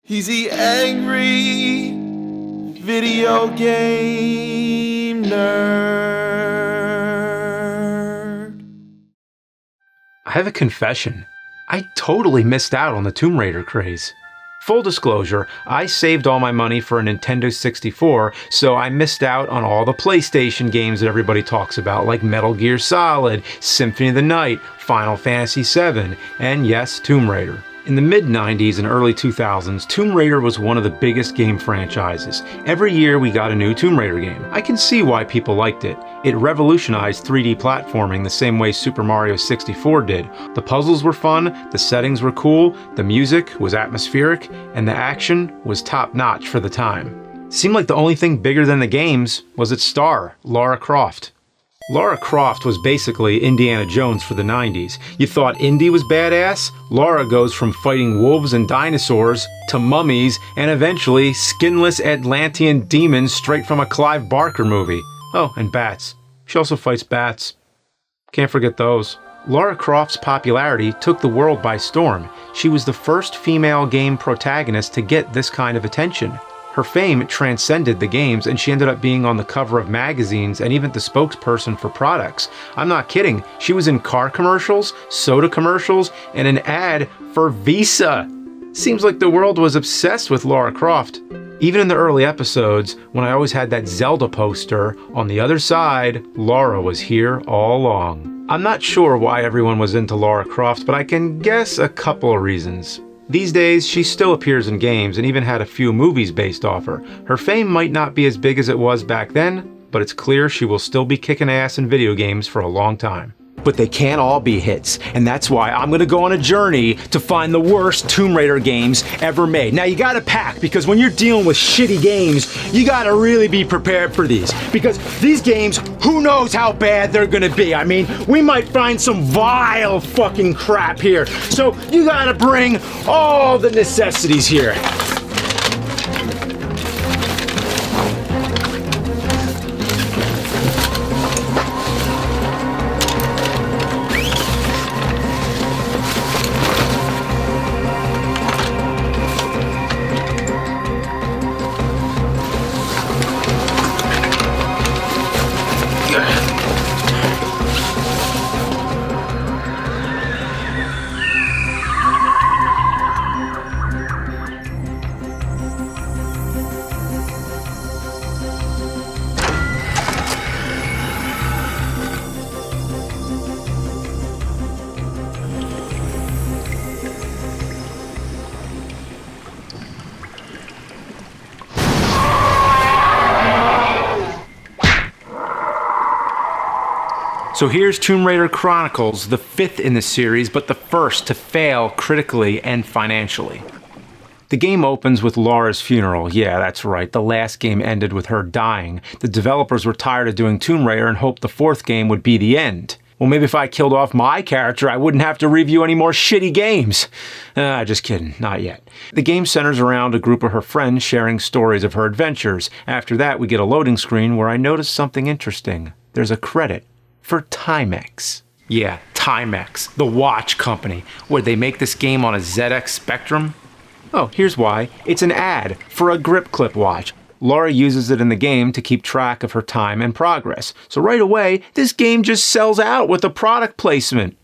He's the angry video game nerd. I have a confession. I totally missed out on the Tomb Raider craze. Full disclosure, I saved all my money for a Nintendo 64, so I missed out on all the PlayStation games that everybody talks about, like Metal Gear Solid, Symphony of the Night, Final Fantasy VII, and yes, Tomb Raider. In the mid-90s and early 2000s, Tomb Raider was one of the biggest game franchises. Every year we got a new Tomb Raider game. I can see why people liked it. It revolutionized 3D platforming the same way Super Mario 64 did. The puzzles were fun, the settings were cool, the music was atmospheric, and the action was top-notch for the time. Seemed like the only thing bigger than the games was its star, Lara Croft. Lara Croft was basically Indiana Jones for the 90s. You thought Indy was badass? Lara goes from fighting wolves and dinosaurs to mummies and eventually skinless Atlantean demons straight from a Clive Barker movie. Oh, and bats. She also fights bats. Can't forget those. Lara Croft's popularity took the world by storm. She was the first female game protagonist to get this kind of attention. Her fame transcended the games, and she ended up being on the cover of magazines and even the spokesperson for products. I'm not kidding. She was in car commercials, soda commercials, and an ad for Visa. Seems like the world was obsessed with Lara Croft. Even in the early episodes, when I always had that Zelda poster, on the other side, Lara was here all along. I'm not sure why everyone was into Lara Croft, but I can guess a couple of reasons. These days, she still appears in games and even had a few movies based off her. Her fame might not be as big as it was back then, but it's clear she will still be kicking ass in video games for a long time. But they can't all be hits, and that's why I'm gonna go on a journey to find the worst Tomb Raider games ever made. Now you gotta pack, because when you're dealing with shitty games, you gotta really be prepared for these. Because these games, who knows how bad they're gonna be. I mean, we might find some vile fucking crap here. So you gotta bring all the necessities here. So here's Tomb Raider Chronicles, the 5th in the series, but the first to fail critically and financially. The game opens with Lara's funeral. Yeah, that's right, the last game ended with her dying. The developers were tired of doing Tomb Raider and hoped the 4th game would be the end. Well, maybe if I killed off my character, I wouldn't have to review any more shitty games. Just kidding, not yet. The game centers around a group of her friends sharing stories of her adventures. After that, we get a loading screen where I noticed something interesting. There's a credit for Timex. Yeah, Timex, the watch company. Would they make this game on a ZX Spectrum? Oh, here's why. It's an ad for a grip clip watch. Lara uses it in the game to keep track of her time and progress. So right away, this game just sells out with a product placement.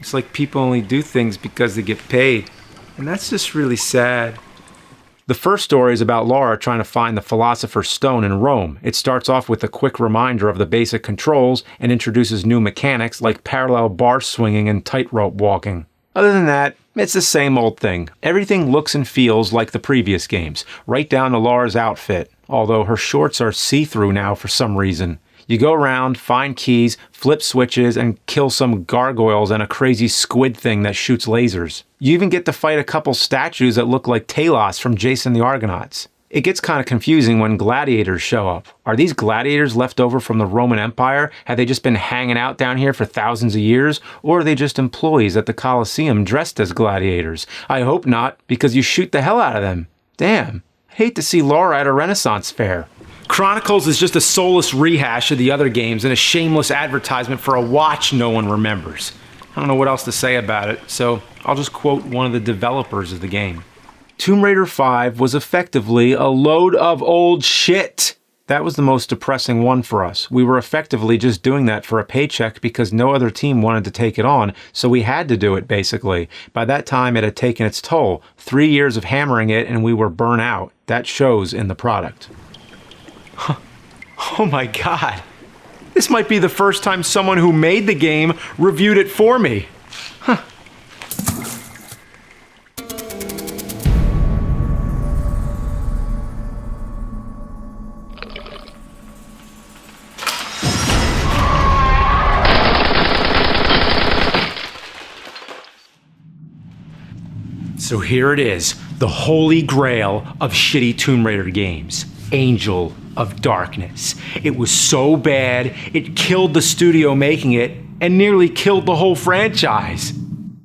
It's like people only do things because they get paid. And that's just really sad. The first story is about Lara trying to find the Philosopher's Stone in Rome. It starts off with a quick reminder of the basic controls and introduces new mechanics like parallel bar swinging and tightrope walking. Other than that, it's the same old thing. Everything looks and feels like the previous games, right down to Lara's outfit, although her shorts are see-through now for some reason. You go around, find keys, flip switches, and kill some gargoyles and a crazy squid thing that shoots lasers. You even get to fight a couple statues that look like Talos from Jason the Argonauts. It gets kind of confusing when gladiators show up. Are these gladiators left over from the Roman Empire? Have they just been hanging out down here for thousands of years? Or are they just employees at the Colosseum dressed as gladiators? I hope not, because you shoot the hell out of them. Damn, I hate to see Lara at a Renaissance fair. Chronicles is just a soulless rehash of the other games and a shameless advertisement for a watch no one remembers. I don't know what else to say about it, so I'll just quote one of the developers of the game. Tomb Raider 5 was effectively a load of old shit. That was the most depressing one for us. We were effectively just doing that for a paycheck because no other team wanted to take it on, so we had to do it, basically. By that time, it had taken its toll. 3 years of hammering it, and we were burnt out. That shows in the product. Oh my god. This might be the first time someone who made the game reviewed it for me. Huh. So here it is, the holy grail of shitty Tomb Raider games, Angel of Darkness. It was so bad, it killed the studio making it, and nearly killed the whole franchise.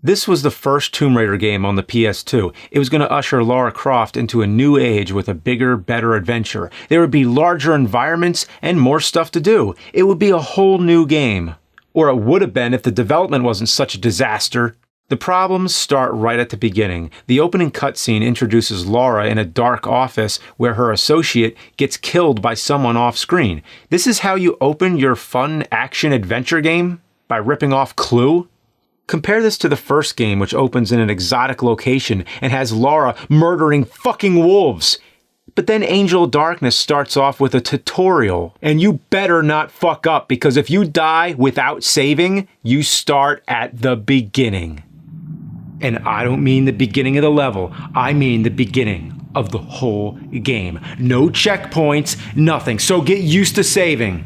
This was the first Tomb Raider game on the PS2. It was going to usher Lara Croft into a new age with a bigger, better adventure. There would be larger environments and more stuff to do. It would be a whole new game. Or it would have been if the development wasn't such a disaster. The problems start right at the beginning. The opening cutscene introduces Lara in a dark office where her associate gets killed by someone off screen. This is how you open your fun action-adventure game? By ripping off Clue? Compare this to the first game, which opens in an exotic location and has Lara murdering fucking wolves. But then Angel of Darkness starts off with a tutorial, and you better not fuck up, because if you die without saving, you start at the beginning. And I don't mean the beginning of the level, I mean the beginning of the whole game. No checkpoints, nothing, so get used to saving.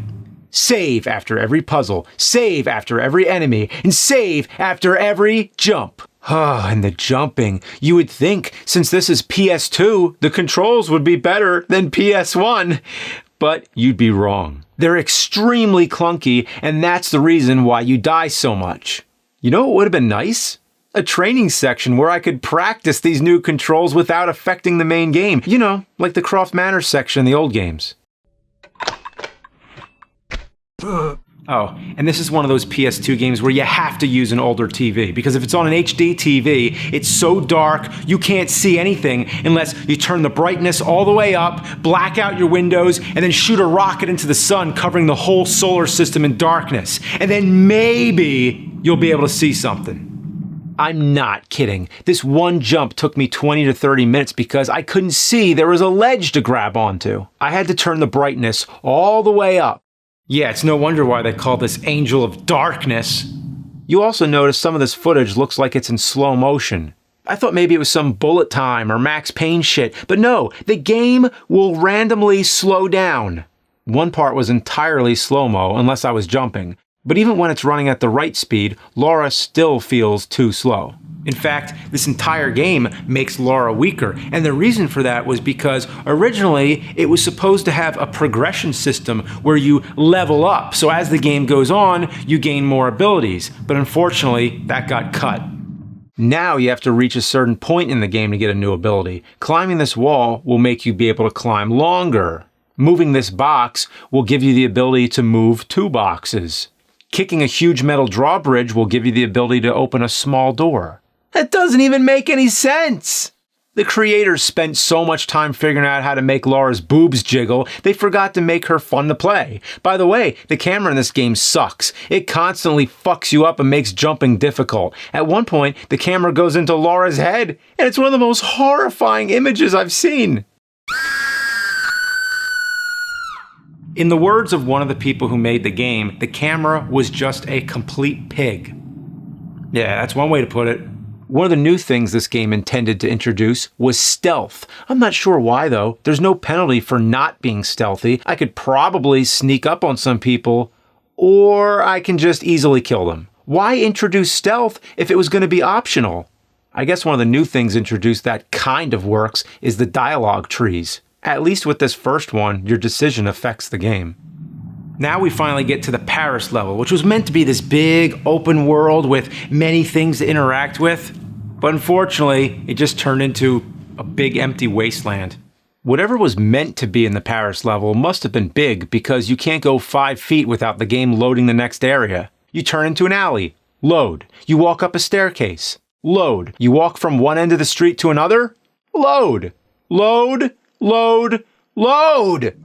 Save after every puzzle, save after every enemy, and save after every jump. And the jumping. You would think, since this is PS2, the controls would be better than PS1. But you'd be wrong. They're extremely clunky, and that's the reason why you die so much. You know what would have been nice? A training section where I could practice these new controls without affecting the main game. You know, like the Croft Manor section in the old games. Oh, and this is one of those PS2 games where you have to use an older TV, because if it's on an HD TV, it's so dark you can't see anything unless you turn the brightness all the way up, black out your windows, and then shoot a rocket into the sun, covering the whole solar system in darkness. And then maybe you'll be able to see something. I'm not kidding. This one jump took me 20 to 30 minutes because I couldn't see there was a ledge to grab onto. I had to turn the brightness all the way up. Yeah, it's no wonder why they call this Angel of Darkness. You also notice some of this footage looks like it's in slow motion. I thought maybe it was some bullet time or Max Payne shit, but no, the game will randomly slow down. One part was entirely slow-mo, unless I was jumping. But even when it's running at the right speed, Lara still feels too slow. In fact, this entire game makes Lara weaker, and the reason for that was because originally it was supposed to have a progression system where you level up, so as the game goes on, you gain more abilities, but unfortunately, that got cut. Now you have to reach a certain point in the game to get a new ability. Climbing this wall will make you be able to climb longer. Moving this box will give you the ability to move 2 boxes. Kicking a huge metal drawbridge will give you the ability to open a small door. That doesn't even make any sense! The creators spent so much time figuring out how to make Lara's boobs jiggle, they forgot to make her fun to play. By the way, the camera in this game sucks. It constantly fucks you up and makes jumping difficult. At one point, the camera goes into Lara's head, and it's one of the most horrifying images I've seen. In the words of one of the people who made the game, the camera was just a complete pig. Yeah, that's one way to put it. One of the new things this game intended to introduce was stealth. I'm not sure why though. There's no penalty for not being stealthy. I could probably sneak up on some people, or I can just easily kill them. Why introduce stealth if it was going to be optional? I guess one of the new things introduced that kind of works is the dialogue trees. At least with this first one, your decision affects the game. Now we finally get to the Paris level, which was meant to be this big open world with many things to interact with, but unfortunately, it just turned into a big empty wasteland. Whatever was meant to be in the Paris level must have been big, because you can't go 5 feet without the game loading the next area. You turn into an alley, load. You walk up a staircase, load. You walk from one end of the street to another, Load. Load. Load. Load.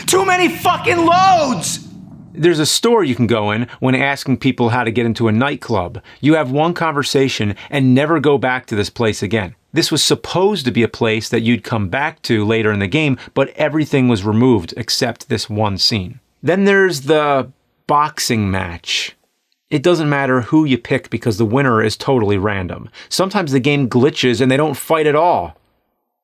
Too many fucking loads! There's a store you can go in when asking people how to get into a nightclub. You have one conversation and never go back to this place again. This was supposed to be a place that you'd come back to later in the game, but everything was removed except this one scene. Then there's the boxing match. It doesn't matter who you pick because the winner is totally random. Sometimes the game glitches and they don't fight at all.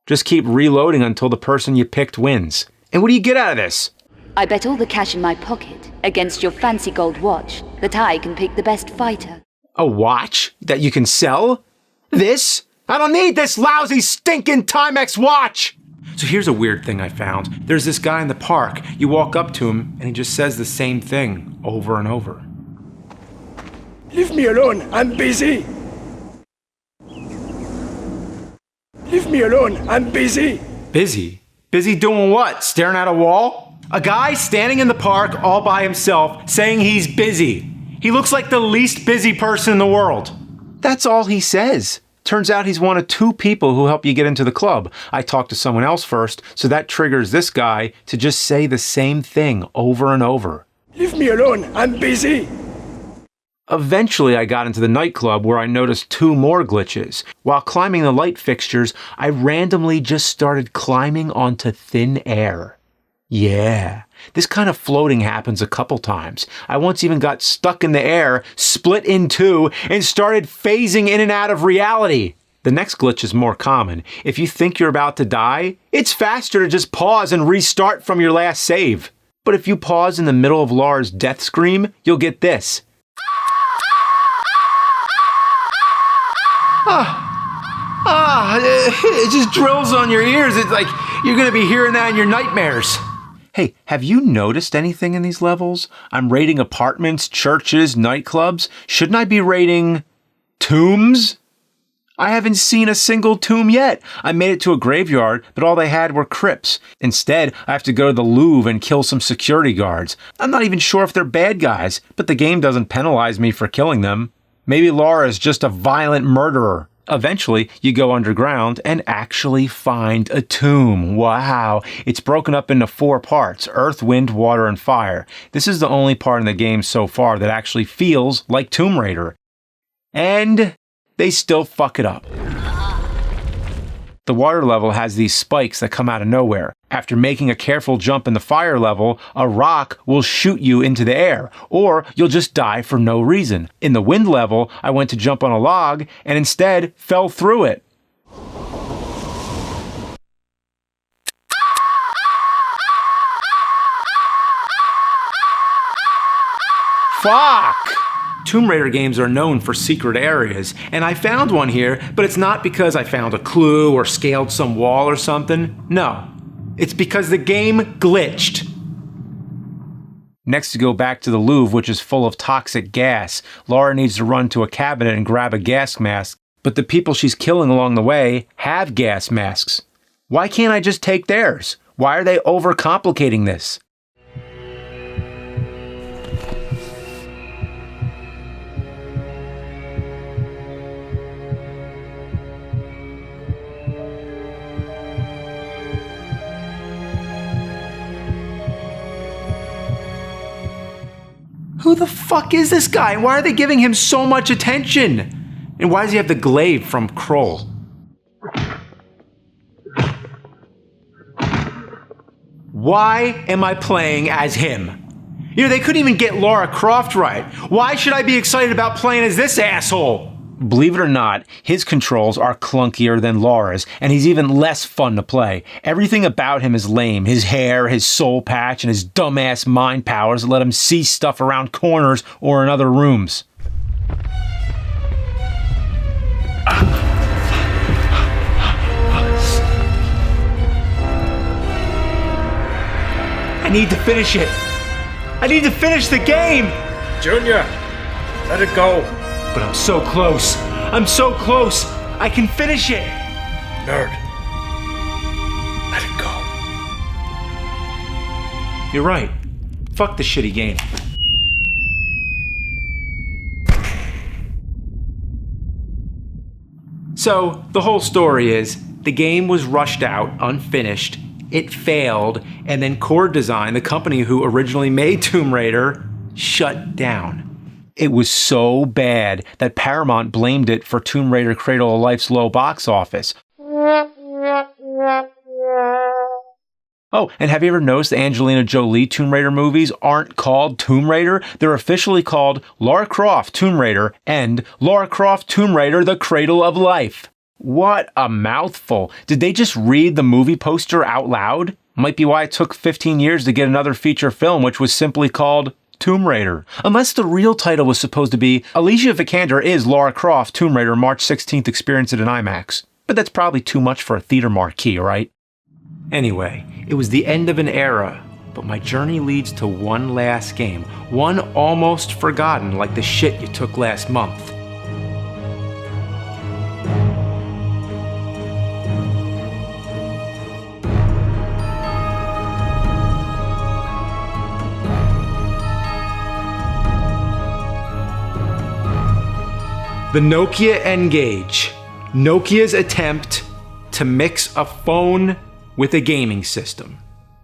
Just keep reloading until the person you picked wins. And what do you get out of this? I bet all the cash in my pocket against your fancy gold watch that I can pick the best fighter. A watch that you can sell? This? I don't need this lousy stinking Timex watch! So here's a weird thing I found. There's this guy in the park. You walk up to him and he just says the same thing over and over. Leave me alone, I'm busy! Leave me alone, I'm busy! Busy? Busy doing what? Staring at a wall? A guy standing in the park all by himself saying he's busy. He looks like the least busy person in the world. That's all he says. Turns out he's one of 2 people who help you get into the club. I talked to someone else first, so that triggers this guy to just say the same thing over and over. Leave me alone, I'm busy! Eventually, I got into the nightclub where I noticed 2 more glitches. While climbing the light fixtures, I randomly just started climbing onto thin air. Yeah, this kind of floating happens a couple times. I once even got stuck in the air, split in 2, and started phasing in and out of reality. The next glitch is more common. If you think you're about to die, it's faster to just pause and restart from your last save. But if you pause in the middle of Lara's death scream, you'll get this. It just drills on your ears. It's like you're going to be hearing that in your nightmares. Hey, have you noticed anything in these levels? I'm raiding apartments, churches, nightclubs. Shouldn't I be raiding tombs? I haven't seen a single tomb yet. I made it to a graveyard, but all they had were crypts. Instead, I have to go to the Louvre and kill some security guards. I'm not even sure if they're bad guys, but the game doesn't penalize me for killing them. Maybe Lara is just a violent murderer. Eventually, you go underground and actually find a tomb. Wow. It's broken up into 4 parts: earth, wind, water, and fire. This is the only part in the game so far that actually feels like Tomb Raider. And they still fuck it up. The water level has these spikes that come out of nowhere. After making a careful jump in the fire level, a rock will shoot you into the air, or you'll just die for no reason. In the wind level, I went to jump on a log and instead fell through it. Fuck! Tomb Raider games are known for secret areas, and I found one here, but it's not because I found a clue or scaled some wall or something. No, it's because the game glitched. Next, to go back to the Louvre, which is full of toxic gas. Lara needs to run to a cabinet and grab a gas mask, but the people she's killing along the way have gas masks. Why can't I just take theirs? Why are they overcomplicating this? Who the fuck is this guy? Why are they giving him so much attention? And why does he have the glaive from Kroll? Why am I playing as him? You know, they couldn't even get Lara Croft right. Why should I be excited about playing as this asshole? Believe it or not, his controls are clunkier than Lara's, and he's even less fun to play. Everything about him is lame. His hair, his soul patch, and his dumbass mind powers let him see stuff around corners or in other rooms. I need to finish it. I need to finish the game! Junior, let it go. But I'm so close. I'm so close. I can finish it. Nerd, let it go. You're right. Fuck the shitty game. So, the whole story is, The game was rushed out, unfinished, it failed, and then Core Design, the company who originally made Tomb Raider, shut down. It was so bad that Paramount blamed it for Tomb Raider Cradle of Life's low box office. Oh, and have you ever noticed the Angelina Jolie Tomb Raider movies aren't called Tomb Raider? They're officially called Lara Croft Tomb Raider and Lara Croft Tomb Raider The Cradle of Life. What a mouthful. Did they just read the movie poster out loud? Might be why it took 15 years to get another feature film, which was simply called Tomb Raider. Unless the real title was supposed to be Alicia Vikander is Lara Croft Tomb Raider March 16th Experience it in IMAX. But that's probably too much for a theater marquee, right? Anyway, it was the end of an era, but my journey leads to one last game, one almost forgotten like the shit you took last month. The Nokia N-Gage, Nokia's attempt to mix a phone with a gaming system.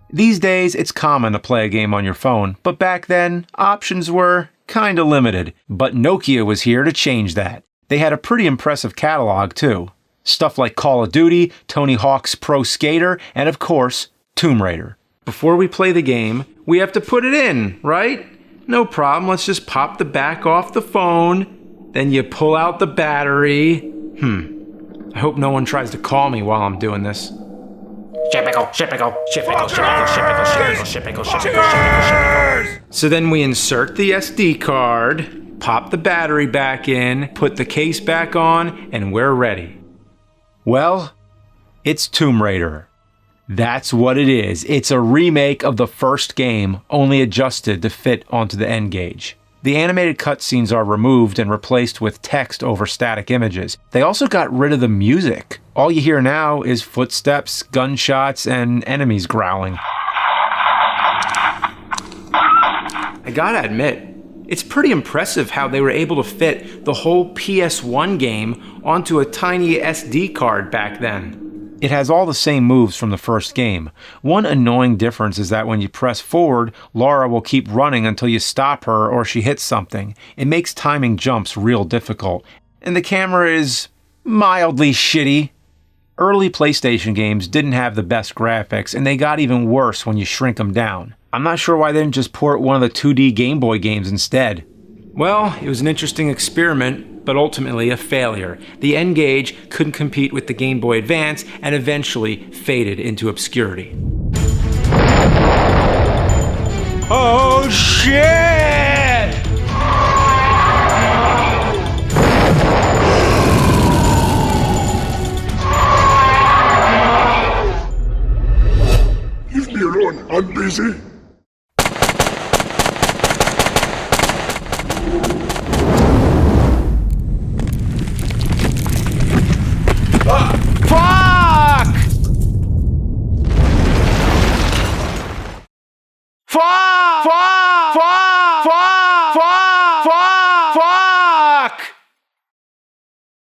These days, it's common to play a game on your phone, but back then, options were kinda limited. But Nokia was here to change that. They had a pretty impressive catalog, too. Stuff like Call of Duty, Tony Hawk's Pro Skater, and of course, Tomb Raider. Before we play the game, we have to put it in, right? No problem, let's just pop the back off the phone, then you pull out the battery. I hope no one tries to call me while I'm doing this. So then we insert the SD card, pop the battery back in, put the case back on, and we're ready. Well, it's Tomb Raider. That's what it is. It's a remake of the first game, only adjusted to fit onto the N-Gage. The animated cutscenes are removed and replaced with text over static images. They also got rid of the music. All you hear now is footsteps, gunshots, and enemies growling. I gotta admit, it's pretty impressive how they were able to fit the whole PS1 game onto a tiny SD card back then. It has all the same moves from the first game. One annoying difference is that when you press forward, Lara will keep running until you stop her or she hits something. It makes timing jumps real difficult. And the camera is mildly shitty. Early PlayStation games didn't have the best graphics, and they got even worse when you shrink them down. I'm not sure why they didn't just port one of the 2D Game Boy games instead. Well, it was an interesting experiment, but ultimately a failure. The N-Gage couldn't compete with the Game Boy Advance and eventually faded into obscurity. Oh shit! Leave me alone, I'm busy.